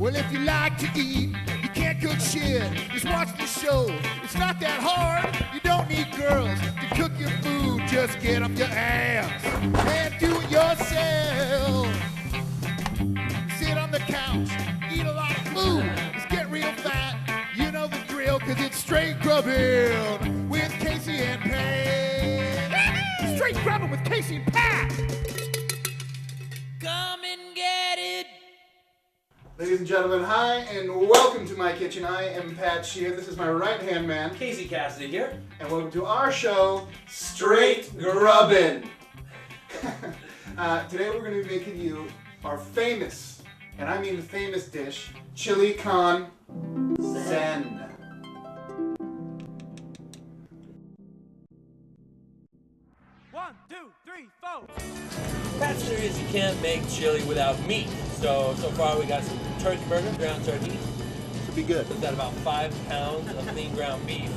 Well, if you like to eat, you can't cook shit. Just watch the show. It's not that hard. You don't need girls to cook your food. Just get up your ass and do it yourself. Sit on the couch, eat a lot of food. Just get real fat. You know the drill, cause it's straight grubbin' with Casey and Pat. Straight grubbin' with Casey and Pat. Come and get it. Ladies and gentlemen, hi and welcome to my kitchen. I am Pat Sheehan. This is my right-hand man, Casey Casseday here. and welcome to our show, Straight Grubbin'. Today we're going to be making you our famous, and I mean famous dish, chili con Zen. One, two, three, four. Pat's theory is you can't make chili without meat. So far we got some turkey burger, ground turkey. Should be good. We've got about 5 pounds of lean ground beef.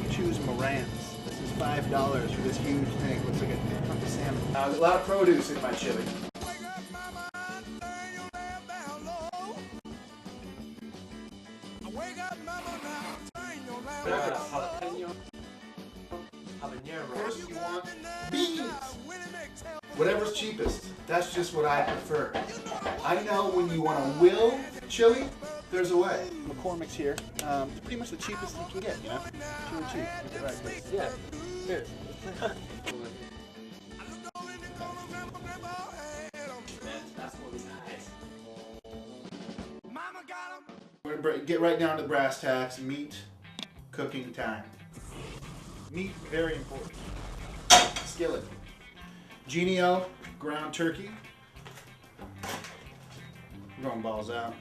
You choose Moran's. This is $5 for this huge thing. Looks like a hunk of salmon. There's a lot of produce in my chili. First you want beans. Whatever's cheapest. That's just what I prefer. I know when you want to will chili, there's a way. McCormick's here. It's pretty much the cheapest you can get, you know? Chili cheap. Look at that place. Yeah. Here. We're going to get right down to the brass tacks. Meat cooking time. Meat, very important. Skillet. Genio, ground turkey. We're going balls out.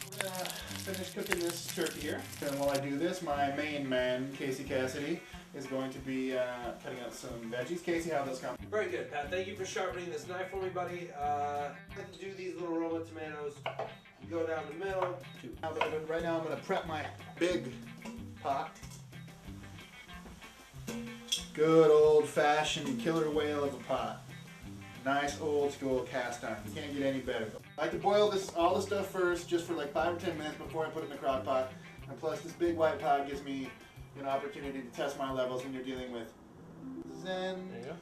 We're going to finish cooking this turkey here. Then while I do this, my main man, Casey Casseday, is going to be cutting out some veggies. Casey, how those come? Very good, Pat. Thank you for sharpening this knife for me, buddy. I like to do these little Roma tomatoes. You go down the middle. Right now I'm going to prep my big pot. Good old-fashioned killer whale of a pot. Nice old-school cast iron. You can't get any better. I like to boil all the stuff first, just for like 5 or 10 minutes before I put it in the crock pot. And plus, this big white pot gives me an opportunity to test my levels when you're dealing with Zen. There you go.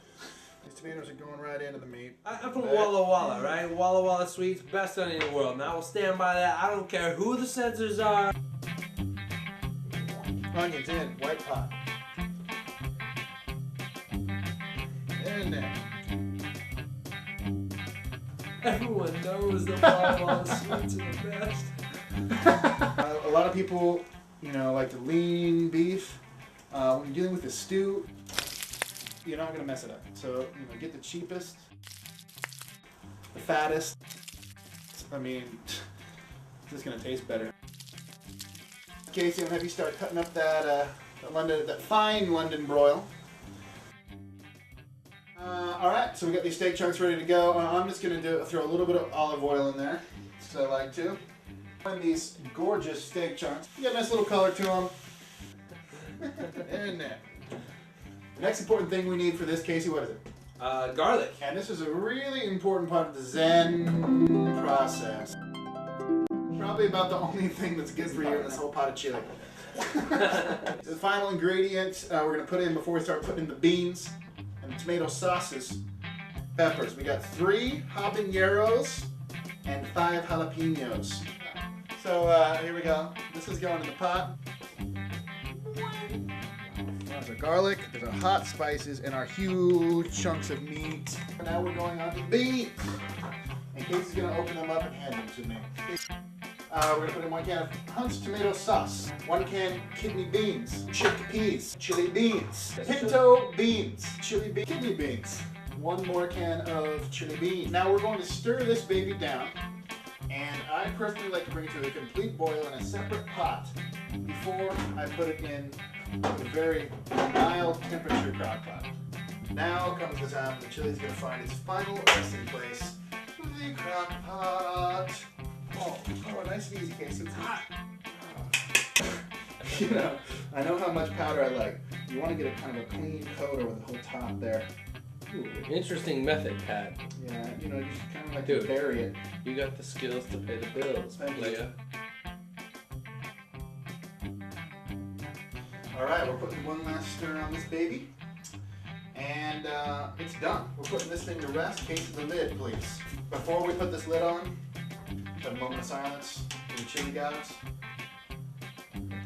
These tomatoes are going right into the meat. I'm from Walla Walla, right? Walla Walla Sweets, best onion in the world. Now I will stand by that. I don't care who the censors are. Onions in, white pot. In there. Everyone knows the Walla Walla Sweets are the best. A lot of people, like to lean beef. When you're dealing with a stew, you're not going to mess it up. So, get the cheapest, the fattest. I mean, it's just going to taste better. Casey, I'm going to have you start cutting up that fine London broil. Alright, so we got these steak chunks ready to go. I'm just going to throw a little bit of olive oil in there, because I like to. And these gorgeous steak chunks. You got a nice little color to them. In there. The next important thing we need for this, Casey, what is it? Garlic. And this is a really important part of the Zen process. Probably about the only thing that's good for you in this whole pot of chili. The final ingredient we're going to put in before we start putting in the beans and the tomato sauces. Peppers. We got 3 habaneros and 5 jalapenos. So here we go. This is going in the pot. There's our garlic, there's our hot spices, and our huge chunks of meat. And now we're going on to beans. And Casey's going to open them up and hand them to me. We're going to put in 1 can of Hunt's tomato sauce, 1 can kidney beans, chickpeas, chili beans, pinto beans, kidney beans, 1 more can of chili beans. Now we're going to stir this baby down. And I personally like to bring it to a complete boil in a separate pot before I put it in a very mild temperature crock pot. Now comes the time the chili's going to find its final resting place, the crock pot. Oh, nice and easy, Casey. It's hot. I know how much powder I like. You want to get a kind of a clean coat over the whole top there. Ooh, interesting method, Pat. Yeah, you know, just kind of like Dude. to bury it. You got the skills to pay the bills, Thank you. playa. All right, we're putting one last stir on this baby. And it's done. We're putting this thing to rest. Case of the lid, please. Before we put this lid on, have a moment of silence for the chili gods.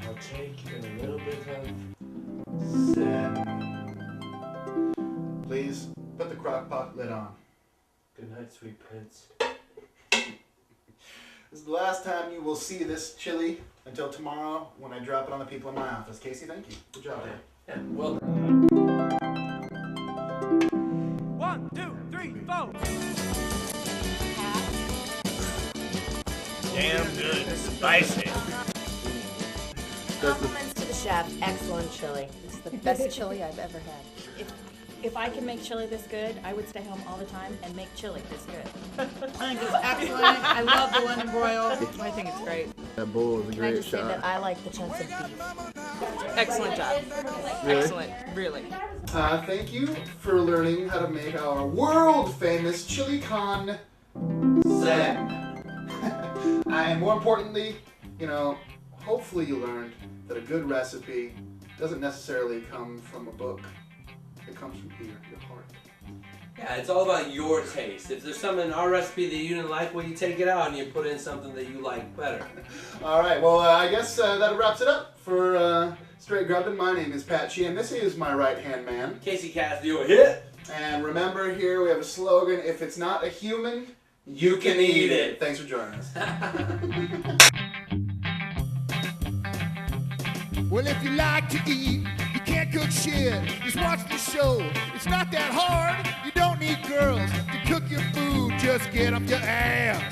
I'll take a little bit of Zen. Please put the crock pot lid on. good night, sweet prince. This is the last time you will see this chili until tomorrow when I drop it on the people in my office. Casey, thank you. Good job. Yeah, well. 1, 2, 3, 4. Damn good. Spicy. Compliments to the chef. Excellent chili. It's the best chili I've ever had. If I could make chili this good, I would stay home all the time and make chili this good. I think it's excellent. I love the lemon broil. I think it's great. That bowl is a Can I just say that I like the chunks of beef? Excellent job. Excellent. Really. Thank you for learning how to make our world famous chili con Zen. And more importantly, you know, hopefully you learned that a good recipe doesn't necessarily come from a book. It comes from here, your heart. Yeah, it's all about your taste. If there's something in our recipe that you didn't like, well, you take it out and you put in something that you like better. All right, well, I guess that wraps it up for Straight Grubbin. My name is Pat Sheehan. This is my right-hand man. Casey Casseday, hit! And remember, here we have a slogan: if it's not a human, you can eat it. Thanks for joining us. Well, if you like to eat, you can't cook shit. Just watch the show. It's not that hard. You don't need girls to cook your food. Just get up your ass.